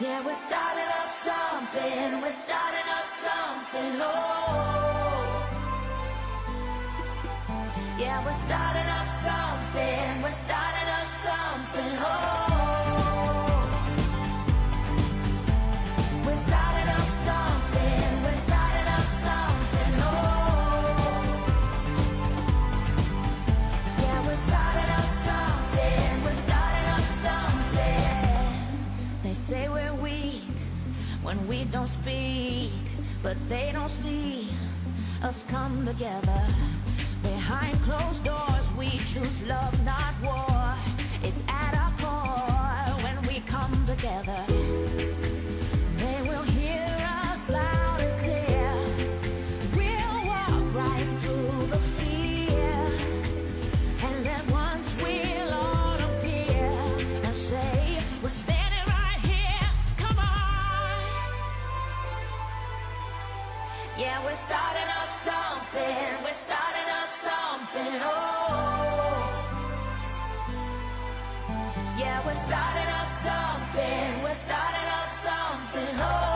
Yeah, we're starting up something, we're starting up something, oh. Yeah, we're starting up something, we're starting up something, oh. We're starting up something, we're starting up something, oh. Yeah, we're starting up something, we're starting up something. They say we're weak when we don't speak, but they don't see us come together. Behind closed doors we choose love, not war. It's at our core when we come together. They will hear us loud and clear. We'll walk right through the fear, and then once we'll all appear and say, we're standing right here, come on. Yeah, we're starting up something, we're starting up something, oh. Yeah, we're starting up something, we're starting up something, oh.